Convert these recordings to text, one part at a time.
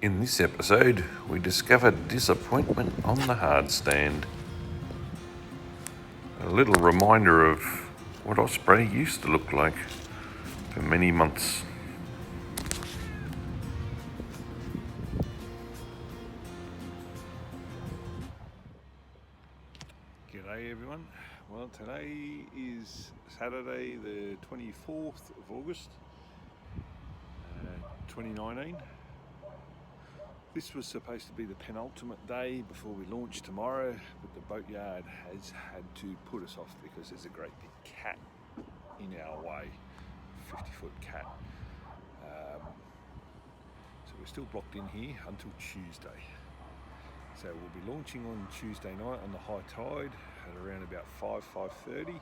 In this episode, we discovered disappointment on the hard stand. A little reminder of what Osprey used to look like for many months. G'day everyone. Well, today is Saturday the 24th of August, 2019. This was supposed to be the penultimate day before we launch tomorrow, but the boatyard has had to put us off because there's a great big cat in our way, 50-foot cat. So we're still blocked in here until Tuesday. So we'll be launching on Tuesday night on the high tide at around about 5:30.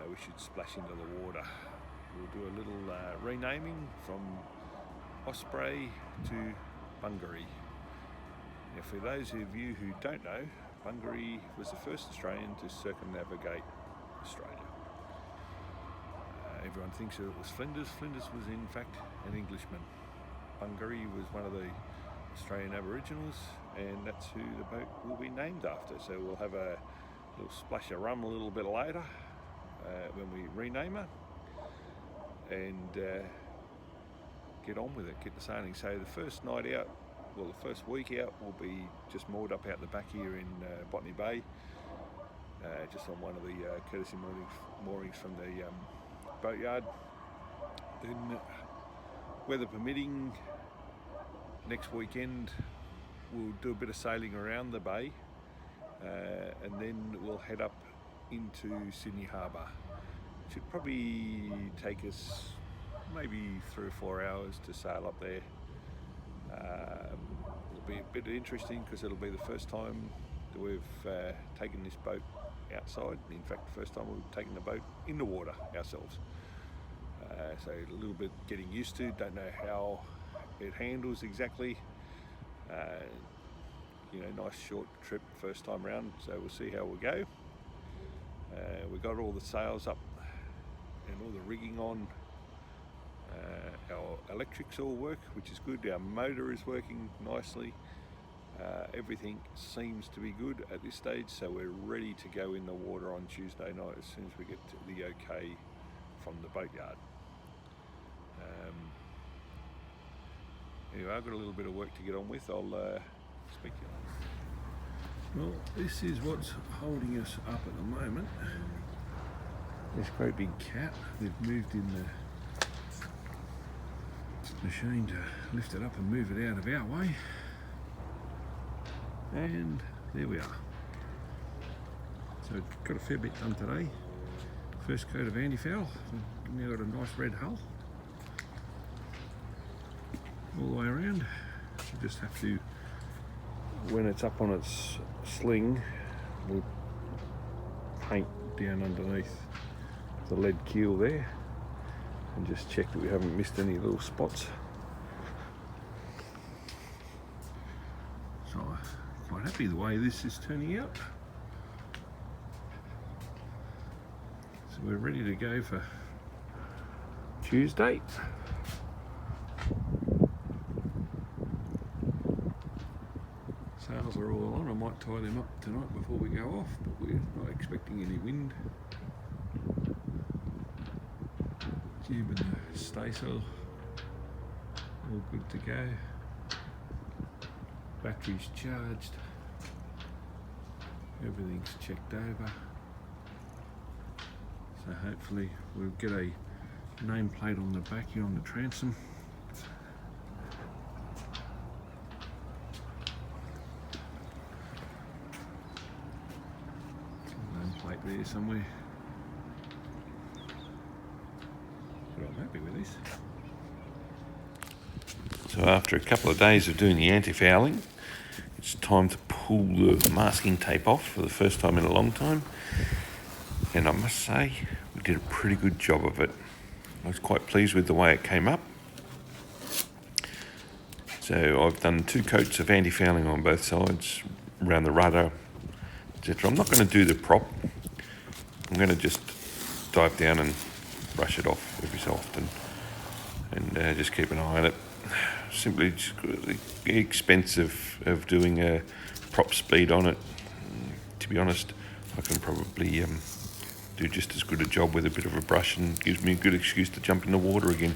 We should splash into the water. We'll do a little renaming from Osprey to Bungaree. Now, for those of you who don't know, Bungaree was the first Australian to circumnavigate Australia. Everyone thinks it was Flinders. Flinders was in fact an Englishman. Bungaree was one of the Australian Aboriginals, and that's who the boat will be named after. So we'll have a little splash of rum a little bit later when we rename her, and get on with it, get the sailing. So the first night out, well, the first week out, will be just moored up out the back here in Botany Bay, just on one of the courtesy moorings from the boatyard. Then, weather permitting, next weekend we'll do a bit of sailing around the bay, and then we'll head up into Sydney Harbour. It should probably take us maybe 3 or 4 hours to sail up there. It'll be a bit interesting because it'll be the first time that we've taken this boat outside. In fact, the first time we've taken the boat in the water ourselves. So a little bit getting used to, don't know how it handles exactly. Nice short trip first time round, so we'll see how we go. We got all the sails up and all the rigging on. Our electrics all work, which is good. Our motor is working nicely. Everything seems to be good at this stage, so we're ready to go in the water on Tuesday night as soon as we get the okay from the boatyard. Anyway, I've got a little bit of work to get on with. I'll speak to you later. Well, this is what's holding us up at the moment. This great big cat. They've moved in the machine to lift it up and move it out of our way. And there we are. So got a fair bit done today. First coat of anti-foul. Now got a nice red hull all the way around. You just have to, when it's up on its sling, we'll paint down underneath the lead keel there and just check that we haven't missed any little spots. So I'm quite happy the way this is turning out. So we're ready to go for Tuesday. Sails are all on. I might tie them up tonight before we go off, but we're not expecting any wind. Jib and the staysail all good to go. Batteries charged. Everything's checked over. So hopefully we'll get a nameplate on the back here on the transom. Nameplate there somewhere. But I'm happy with this. So after a couple of days of doing the anti-fouling, it's time to pull the masking tape off for the first time in a long time. And I must say, we did a pretty good job of it. I was quite pleased with the way it came up. So I've done 2 coats of anti-fouling on both sides, around the rudder, etc. I'm not going to do the prop. I'm going to just dive down and brush it off every so often, and just keep an eye on it. simply just the expense of doing a prop speed on it. To be honest, I can probably do just as good a job with a bit of a brush, and gives me a good excuse to jump in the water again.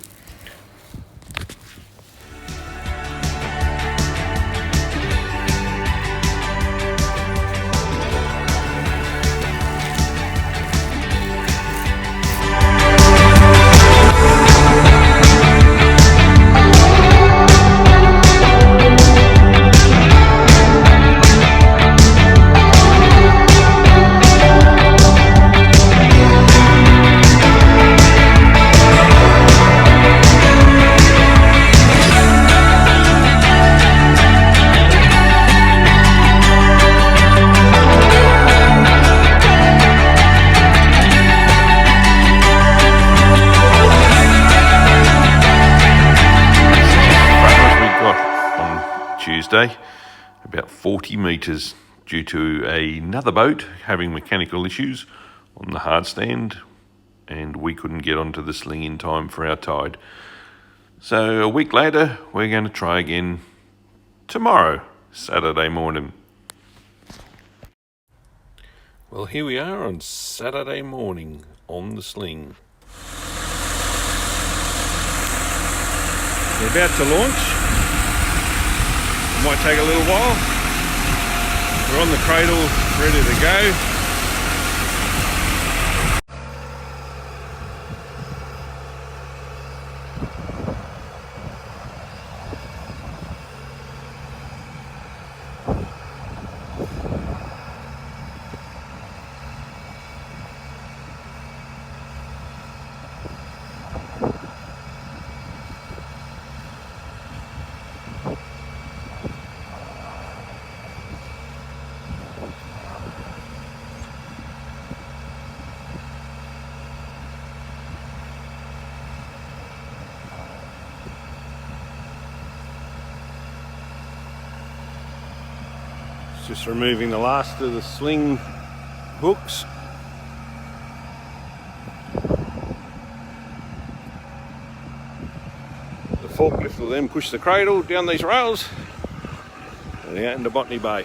Tuesday, about 40 metres, due to another boat having mechanical issues on the hard stand, and we couldn't get onto the sling in time for our tide. So a week later, we're going to try again tomorrow, Saturday morning. Well, here we are on Saturday morning on the sling. We're about to launch. Might take a little while. We're on the cradle, ready to go. Just removing the last of the sling hooks. The forklift will then push the cradle down these rails and out into Botany Bay.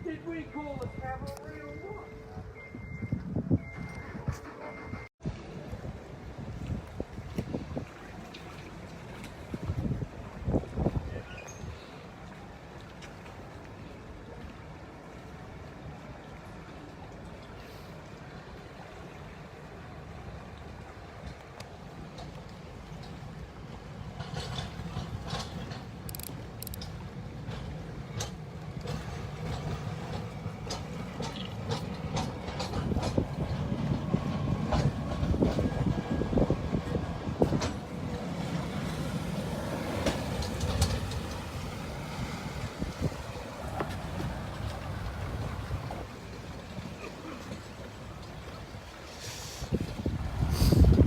Did we call the cavalry or what?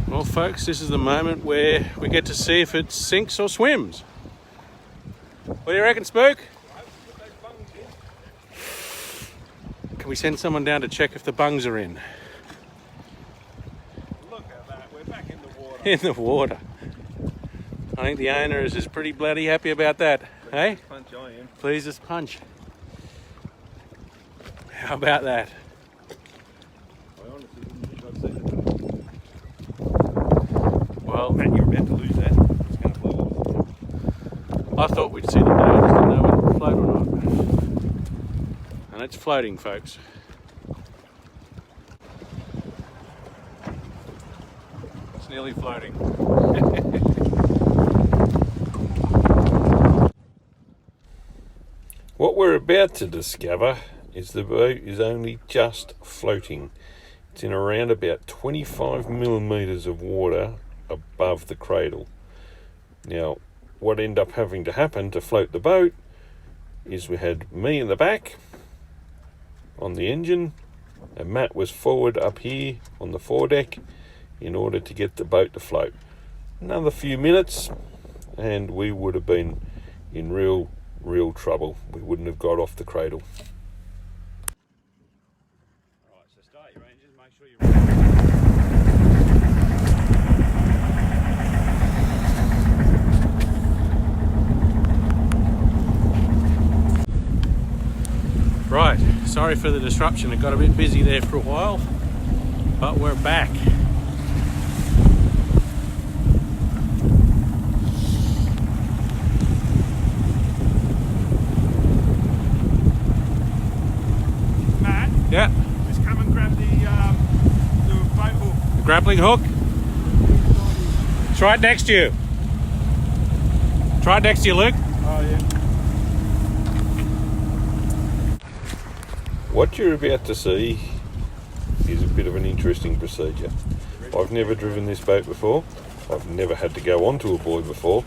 Well folks, this is the moment where we get to see if it sinks or swims. What do you reckon, Spook? Can we send someone down to check if the bungs are in? Look at that, we're back in the water. In the water. I think the owner is pretty bloody happy about that. Hey? Punch I am. Please just punch. How about that? I honestly didn't think I'd seen it. Well, Man, you're about to lose that. It's going to float off. I thought we'd see the day, I just didn't know whether it would float or not. And it's floating, folks. It's nearly floating. What we're about to discover is the boat is only just floating. It's in around about 25 millimetres of water above the cradle. Now, what ended up having to happen to float the boat is we had me in the back on the engine, and Matt was forward up here on the foredeck in order to get the boat to float. Another few minutes and we would have been in real trouble. We wouldn't have got off the cradle. Alright, so start your engines, make sure you're Right, sorry for the disruption. It got a bit busy there for a while, but we're back. Matt, Yeah, just come and grab the boat hook. the grappling hook. It's right next to you. It's right next to you, Luke. Oh yeah. What you're about to see is a bit of an interesting procedure. I've never driven this boat before. I've never had to go onto a buoy before.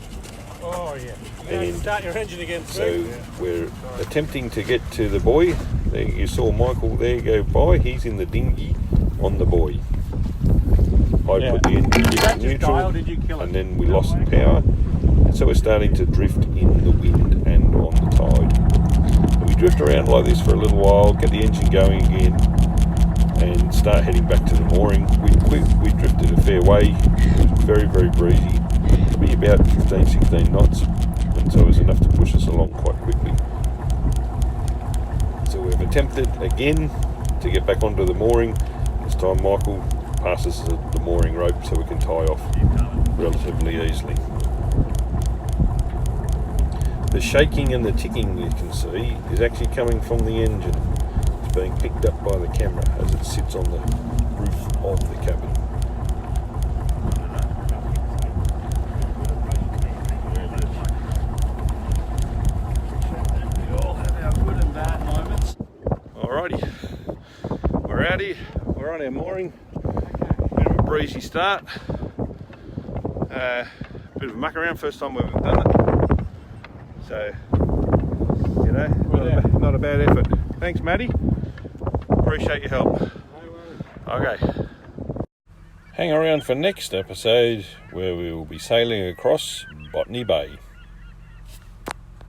Oh yeah. And Start your engine again. so we're attempting to get to the buoy. There, you saw Michael there go by. He's in the dinghy on the buoy. I Yeah. put the engine Did that in just neutral, die or did you kill it? and then we lost the power. And so we're starting to drift in the wind and on the tide. And we drift around like this for a little while, get the engine going again, and start heading back to the mooring. We drifted a fair way. It was very breezy, probably about 15-16 knots, and so it was enough to push us along quite quickly. So we've attempted again to get back onto the mooring. This time Michael passes the mooring rope so we can tie off relatively easily. The shaking and the ticking you can see is actually coming from the engine. It's being picked up by the camera as it sits on the roof of the cabin. We all have our good and bad moments. Alrighty, we're out here, we're on our mooring. Bit of a breezy start. Bit of a muck around, first time we've ever done it. So, you know, not a bad effort. Thanks, Matty. Appreciate your help. Okay. Hang around for next episode where we will be sailing across Botany Bay.